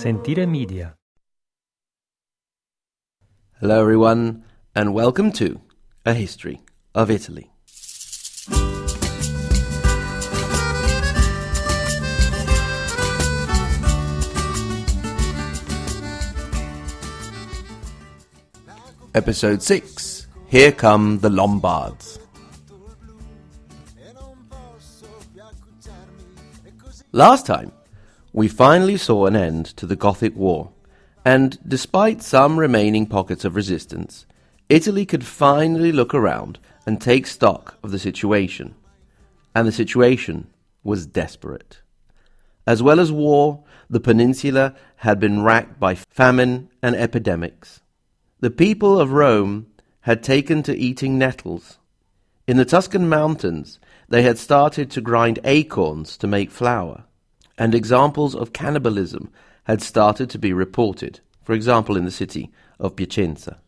Sentire Media. Hello everyone, and welcome to A History of Italy. Episode 6. Here come the Lombards. Last time, we finally saw an end to the Gothic War, and despite some remaining pockets of resistance, Italy could finally look around and take stock of the situation. And the situation was desperate. As well as war, the peninsula had been racked by famine and epidemics. The people of Rome had taken to eating nettles. In the Tuscan mountains, they had started to grind acorns to make flour, and examples of cannibalism had started to be reported, for example in the city of Piacenza.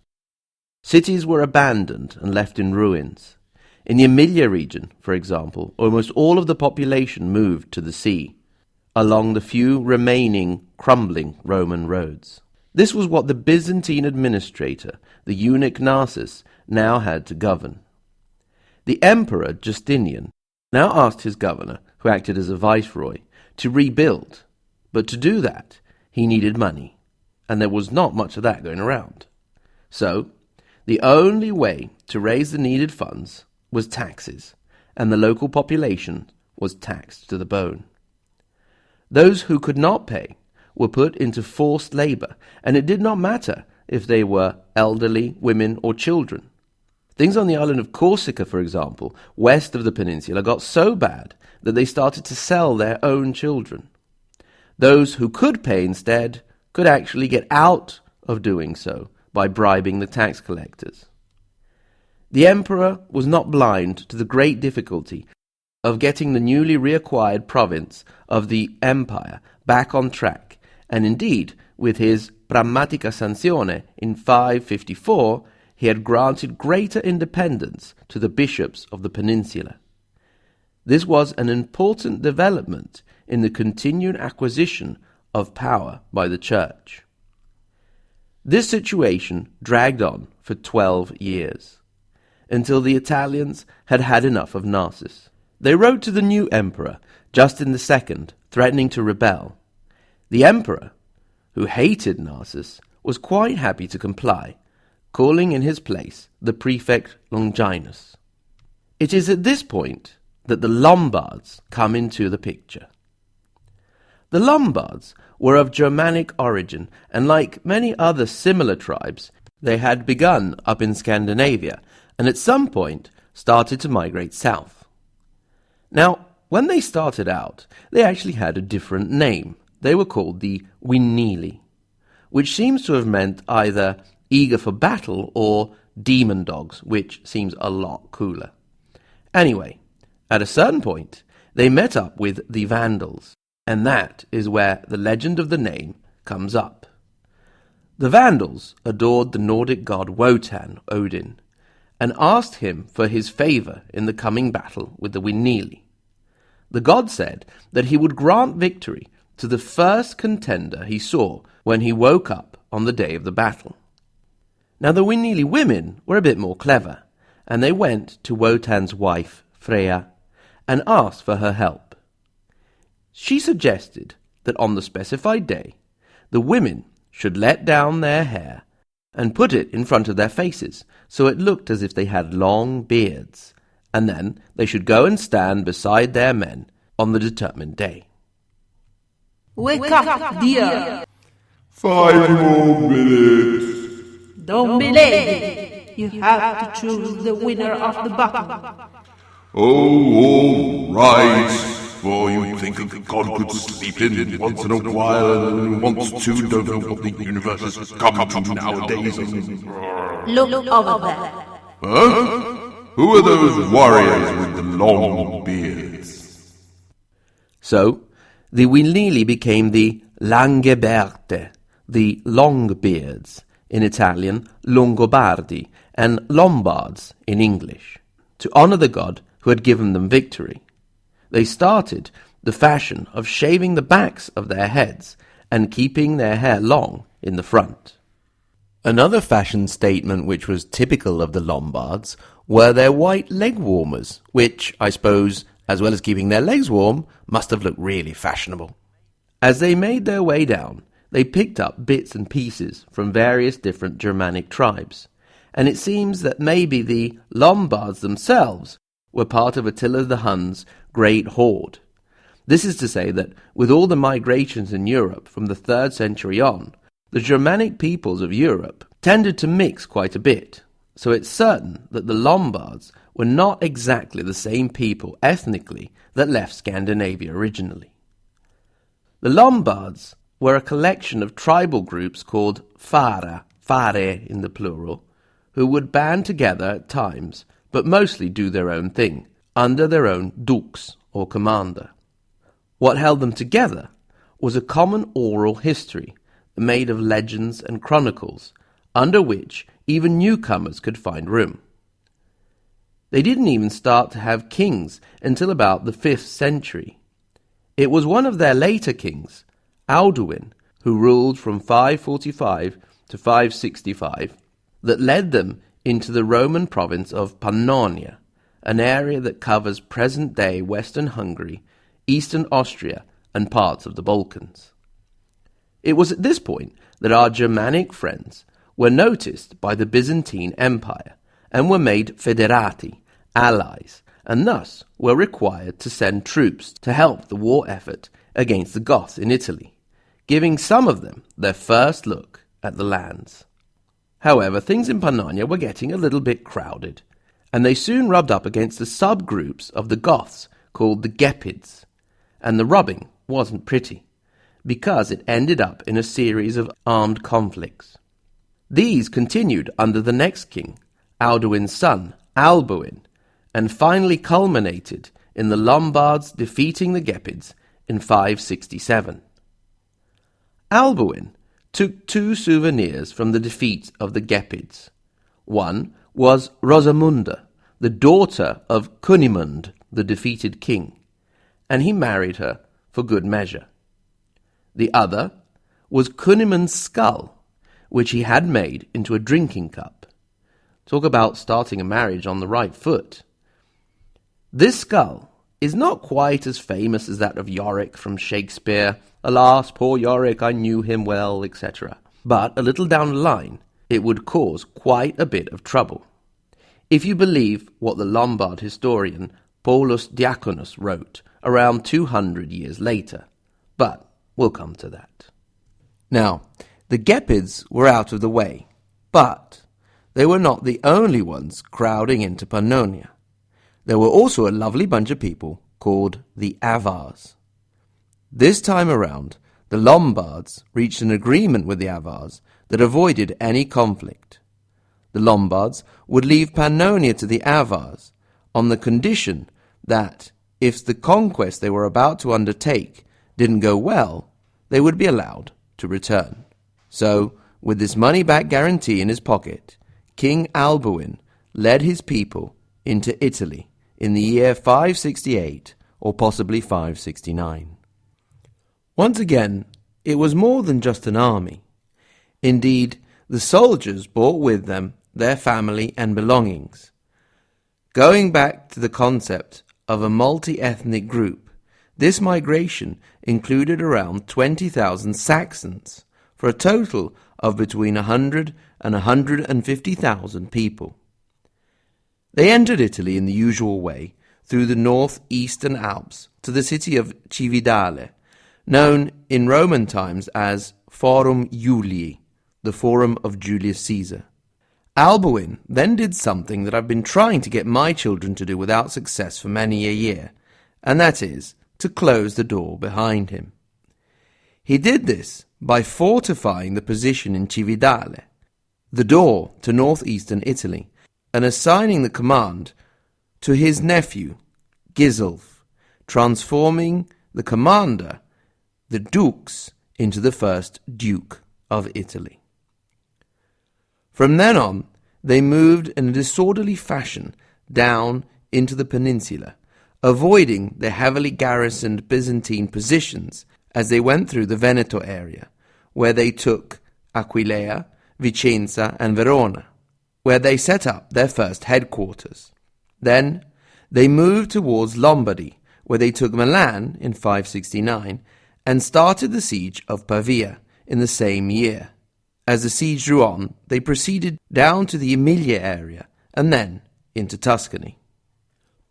Cities were abandoned and left in ruins. In the Emilia region, for example, almost all of the population moved to the sea, along the few remaining crumbling Roman roads. This was what the Byzantine administrator, the eunuch Narses, now had to govern. The emperor Justinian now asked his governor, who acted as a viceroy, to rebuild, but to do that he needed money, and there was not much of that going around. So, the only way to raise the needed funds was taxes, and the local population was taxed to the bone. Those who could not pay were put into forced labor, and it did not matter if they were elderly, women, or children. Things on the island of Corsica, for example, west of the peninsula, got so bad that they started to sell their own children. Those who could pay instead could actually get out of doing so by bribing the tax collectors. The emperor was not blind to the great difficulty of getting the newly reacquired province of the empire back on track, and indeed, with his Prammatica Sanzione in 554, he had granted greater independence to the bishops of the peninsula. This was an important development in the continued acquisition of power by the church. This situation dragged on for 12 years, until the Italians had had enough of Narses. They wrote to the new emperor, Justin II, threatening to rebel. The emperor, who hated Narses, was quite happy to comply, calling in his place the prefect Longinus. It is at this point that the Lombards come into the picture. The Lombards were of Germanic origin, and like many other similar tribes, they had begun up in Scandinavia, and at some point started to migrate south. Now, when they started out, they actually had a different name. They were called the Winili, which seems to have meant either eager for battle or demon dogs, which seems a lot cooler. Anyway, at a certain point, they met up with the Vandals, and that is where the legend of the name comes up. The Vandals adored the Nordic god Wotan, Odin, and asked him for his favor in the coming battle with the Winili. The god said that he would grant victory to the first contender he saw when he woke up on the day of the battle. Now the Winili women were a bit more clever, and they went to Wotan's wife, Freya, and asked for her help. She suggested that on the specified day, the women should let down their hair and put it in front of their faces so it looked as if they had long beards, and then they should go and stand beside their men on the determined day. Wake up, dear! 5 more minutes. Don't be late. You have to choose the winner of the battle. Oh, all right. For you think a god could sleep in once in a while and wants to, don't know what the universe has come to nowadays. Look over there. Huh? Who are those warriors with the long beards? So, the Winili became the Langoberde, the Longbeards, in Italian Longobardi, and Lombards in English, to honor the god who had given them victory. They started the fashion of shaving the backs of their heads and keeping their hair long in the front. Another fashion statement which was typical of the Lombards were their white leg warmers, which, I suppose, as well as keeping their legs warm, must have looked really fashionable. As they made their way down, they picked up bits and pieces from various different Germanic tribes, and it seems that maybe the Lombards themselves were part of Attila the Hun's great horde. This is to say that with all the migrations in Europe from the 3rd century on, the Germanic peoples of Europe tended to mix quite a bit, so it's certain that the Lombards were not exactly the same people ethnically that left Scandinavia originally. The Lombards were a collection of tribal groups called fare in the plural, who would band together at times, but mostly do their own thing, under their own dux, or commander. What held them together was a common oral history, made of legends and chronicles, under which even newcomers could find room. They didn't even start to have kings until about the 5th century. It was one of their later kings, Auduin, who ruled from 545 to 565, that led them into the Roman province of Pannonia, an area that covers present-day western Hungary, eastern Austria, and parts of the Balkans. It was at this point that our Germanic friends were noticed by the Byzantine Empire and were made federati, allies, and thus were required to send troops to help the war effort against the Goths in Italy, giving some of them their first look at the lands. However, things in Pannonia were getting a little bit crowded, and they soon rubbed up against the subgroups of the Goths called the Gepids, and the rubbing wasn't pretty, because it ended up in a series of armed conflicts. These continued under the next king, Auduin's son, Alboin, and finally culminated in the Lombards defeating the Gepids in 567. Alboin took 2 souvenirs from the defeat of the Gepids. One was Rosamunda, the daughter of Cunimund, the defeated king, and he married her for good measure. The other was Cunimund's skull, which he had made into a drinking cup. Talk about starting a marriage on the right foot. This skull is not quite as famous as that of Yorick from Shakespeare, "Alas, poor Yorick, I knew him well," etc. But a little down the line, it would cause quite a bit of trouble, if you believe what the Lombard historian Paulus Diaconus wrote around 200 years later. But we'll come to that. Now, the Gepids were out of the way, but they were not the only ones crowding into Pannonia. There were also a lovely bunch of people called the Avars. This time around, the Lombards reached an agreement with the Avars that avoided any conflict. The Lombards would leave Pannonia to the Avars on the condition that, if the conquest they were about to undertake didn't go well, they would be allowed to return. So, with this money-back guarantee in his pocket, King Alboin led his people into Italy in the year 568 or possibly 569. Once again, it was more than just an army. Indeed, the soldiers brought with them their family and belongings. Going back to the concept of a multi-ethnic group, this migration included around 20,000 Saxons, for a total of between 100 and 150,000 people. They entered Italy in the usual way, through the northeastern Alps to the city of Cividale, known in Roman times as Forum Iulii, the Forum of Julius Caesar. Alboin then did something that I've been trying to get my children to do without success for many a year, and that is to close the door behind him. He did this by fortifying the position in Cividale, the door to northeastern Italy, and assigning the command to his nephew, Gisulf, transforming the commander, the dux, into the first Duke of Italy. From then on, they moved in a disorderly fashion down into the peninsula, avoiding the heavily garrisoned Byzantine positions as they went through the Veneto area, where they took Aquileia, Vicenza and Verona, where they set up their first headquarters. Then they moved towards Lombardy, where they took Milan in 569 and started the siege of Pavia in the same year. As the siege drew on, they proceeded down to the Emilia area and then into Tuscany.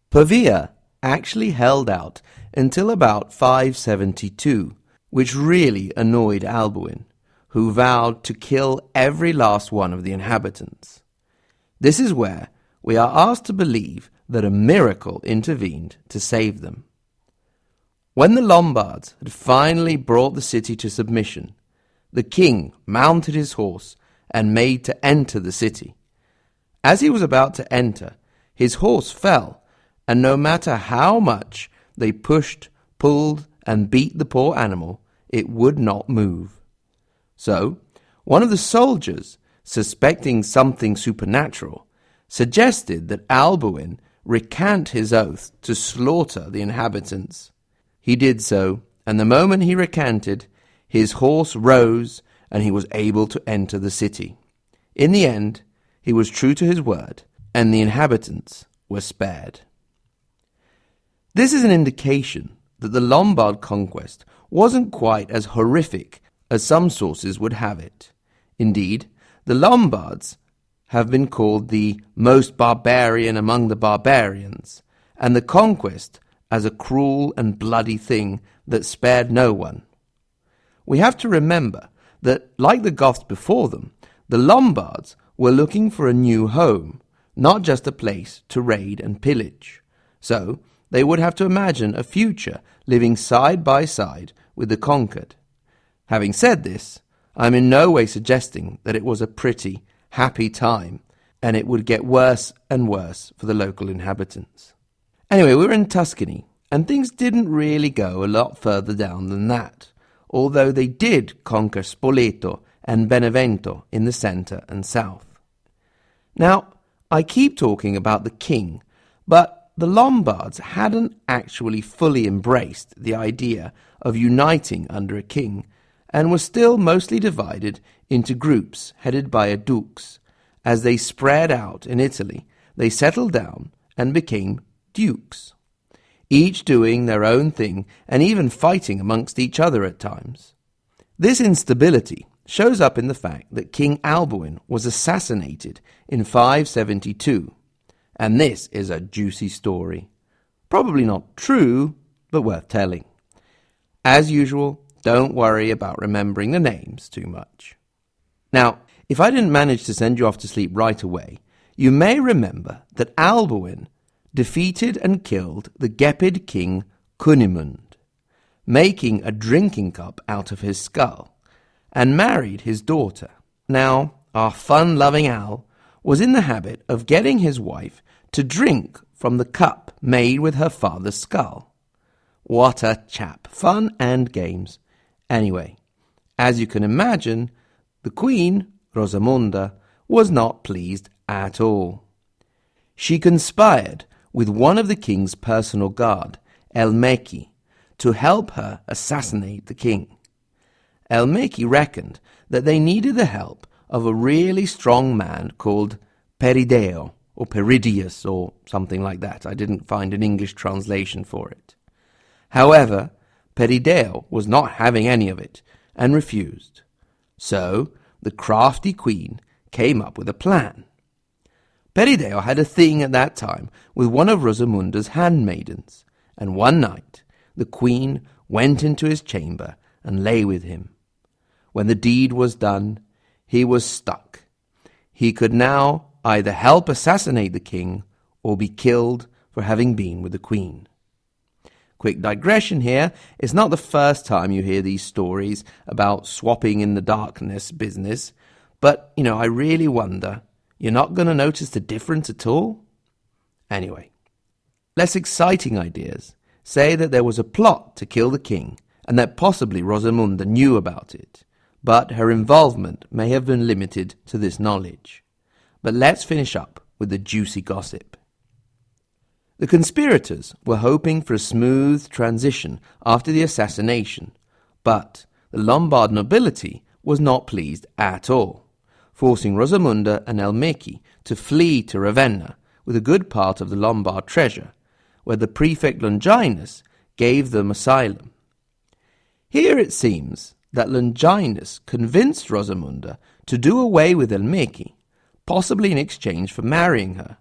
Pavia actually held out until about 572, which really annoyed Alboin, who vowed to kill every last one of the inhabitants. This is where we are asked to believe that a miracle intervened to save them. When the Lombards had finally brought the city to submission, the king mounted his horse and made to enter the city. As he was about to enter, his horse fell, and no matter how much they pushed, pulled, and beat the poor animal, it would not move. So, one of the soldiers, suspecting something supernatural, suggested that Alboin recant his oath to slaughter the inhabitants. He did so, and the moment he recanted, his horse rose and he was able to enter the city. In the end, he was true to his word, and the inhabitants were spared. This is an indication that the Lombard conquest wasn't quite as horrific as some sources would have it. Indeed, the Lombards have been called the most barbarian among the barbarians, and the conquest as a cruel and bloody thing that spared no one. We have to remember that, like the Goths before them, the Lombards were looking for a new home, not just a place to raid and pillage. So, they would have to imagine a future living side by side with the conquered. Having said this, I am in no way suggesting that it was a pretty, happy time, and it would get worse and worse for the local inhabitants. Anyway, we were in Tuscany, and things didn't really go a lot further down than that, although they did conquer Spoleto and Benevento in the centre and south. Now, I keep talking about the king, but the Lombards hadn't actually fully embraced the idea of uniting under a king, and were still mostly divided into groups headed by a dukes. As they spread out in Italy, they settled down and became dukes, each doing their own thing and even fighting amongst each other at times. This instability shows up in the fact that King Alboin was assassinated in 572, and this is a juicy story. Probably not true, but worth telling. As usual, don't worry about remembering the names too much. Now, if I didn't manage to send you off to sleep right away, you may remember that Alboin defeated and killed the Gepid king Cunimund, making a drinking cup out of his skull, and married his daughter. Now, our fun-loving Al was in the habit of getting his wife to drink from the cup made with her father's skull. What a chap! Fun and games. Anyway, as you can imagine, the queen, Rosamunda, was not pleased at all. She conspired with one of the king's personal guard, Elmeki, to help her assassinate the king. Elmeki reckoned that they needed the help of a really strong man called Perideo, or Peridius, or something like that. I didn't find an English translation for it. However, Perideo was not having any of it, and refused. So, the crafty queen came up with a plan. Perideo had a thing at that time with one of Rosamunda's handmaidens, and one night the queen went into his chamber and lay with him. When the deed was done, he was stuck. He could now either help assassinate the king or be killed for having been with the queen. Quick digression here, it's not the first time you hear these stories about swapping in the darkness business, but, I really wonder, you're not going to notice the difference at all? Anyway, less exciting ideas say that there was a plot to kill the king, and that possibly Rosamunda knew about it, but her involvement may have been limited to this knowledge. But let's finish up with the juicy gossip. The conspirators were hoping for a smooth transition after the assassination, But the Lombard nobility was not pleased at all, forcing Rosamunda and Elmeki to flee to Ravenna with a good part of the Lombard treasure, where the prefect Longinus gave them asylum. Here it seems that Longinus convinced Rosamunda to do away with Elmeki, possibly in exchange for marrying her.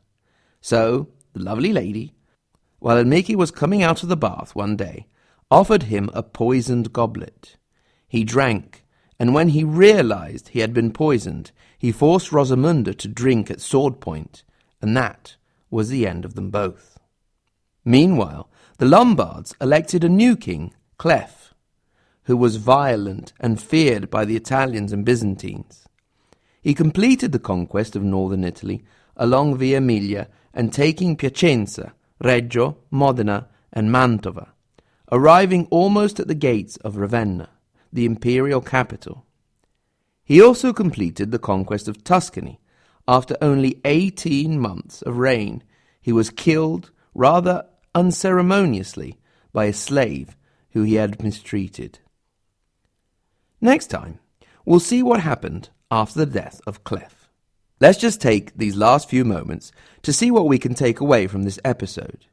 So the lovely lady, while Elmeki was coming out of the bath one day, offered him a poisoned goblet. He drank, and when he realized he had been poisoned, he forced Rosamunda to drink at sword point, and that was the end of them both. Meanwhile, the Lombards elected a new king, Clef, who was violent and feared by the Italians and Byzantines. He completed the conquest of northern Italy along Via Emilia and taking Piacenza, Reggio, Modena, and Mantova, arriving almost at the gates of Ravenna, the imperial capital. He also completed the conquest of Tuscany. After only 18 months of reign, he was killed rather unceremoniously by a slave who he had mistreated. Next time, we'll see what happened after the death of Clef. Let's just take these last few moments to see what we can take away from this episode.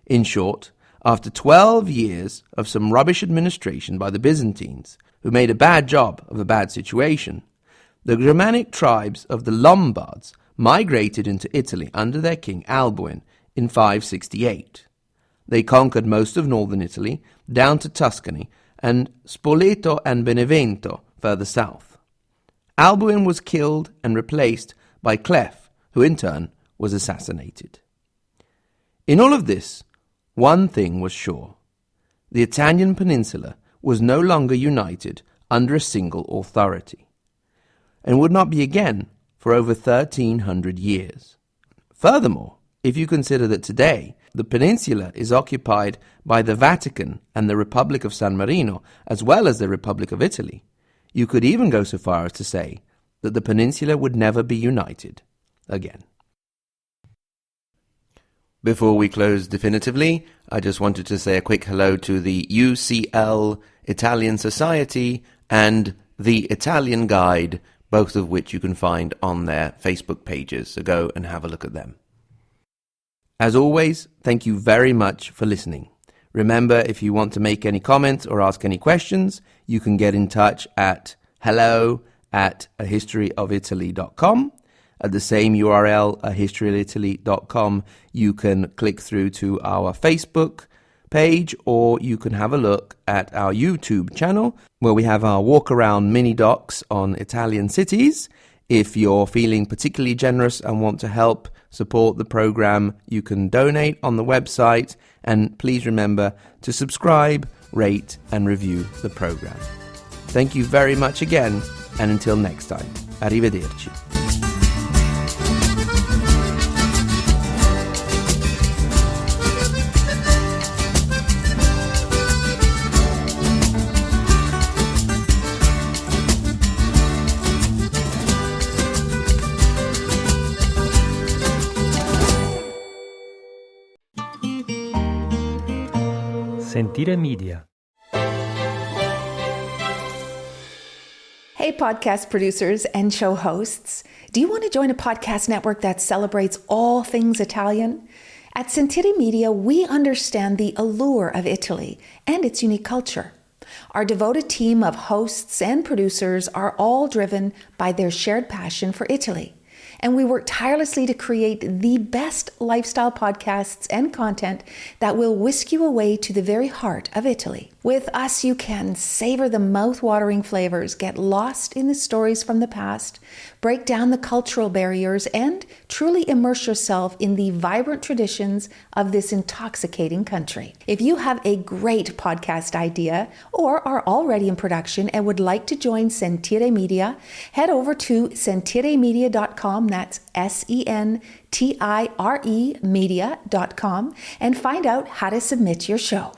In short, after 12 years of some rubbish administration by the Byzantines, who made a bad job of a bad situation, the Germanic tribes of the Lombards migrated into Italy under their king Alboin in 568. They conquered most of northern Italy, down to Tuscany, and Spoleto and Benevento further south. Alboin was killed and replaced by Clef, who in turn was assassinated. In all of this, one thing was sure. The Italian peninsula was no longer united under a single authority, and would not be again for over 1,300 years. Furthermore, if you consider that today the peninsula is occupied by the Vatican and the Republic of San Marino, as well as the Republic of Italy, you could even go so far as to say that the peninsula would never be united again. Before we close definitively, I just wanted to say a quick hello to the UCL Italian Society and the Italian Guide, both of which you can find on their Facebook pages, so go and have a look at them. As always, thank you very much for listening. Remember, if you want to make any comments or ask any questions, you can get in touch at hello@ahistoryofitaly.com. At the same URL, ahistoryofitaly.com, you can click through to our Facebook page, or you can have a look at our YouTube channel, where we have our walk-around mini-docs on Italian cities. If you're feeling particularly generous and want to help support the program, you can donate on the website, and please remember to subscribe, rate, and review the program. Thank you very much again, and until next time, arrivederci. Sentire Media. Hey, podcast producers and show hosts. Do you want to join a podcast network that celebrates all things Italian? At Sentire Media, we understand the allure of Italy and its unique culture. Our devoted team of hosts and producers are all driven by their shared passion for Italy. And we work tirelessly to create the best lifestyle podcasts and content that will whisk you away to the very heart of Italy. With us, you can savor the mouth-watering flavors, get lost in the stories from the past, break down the cultural barriers, and truly immerse yourself in the vibrant traditions of this intoxicating country. If you have a great podcast idea or are already in production and would like to join Sentire Media, head over to sentiremedia.com, that's SENTIRE media.com, and find out how to submit your show.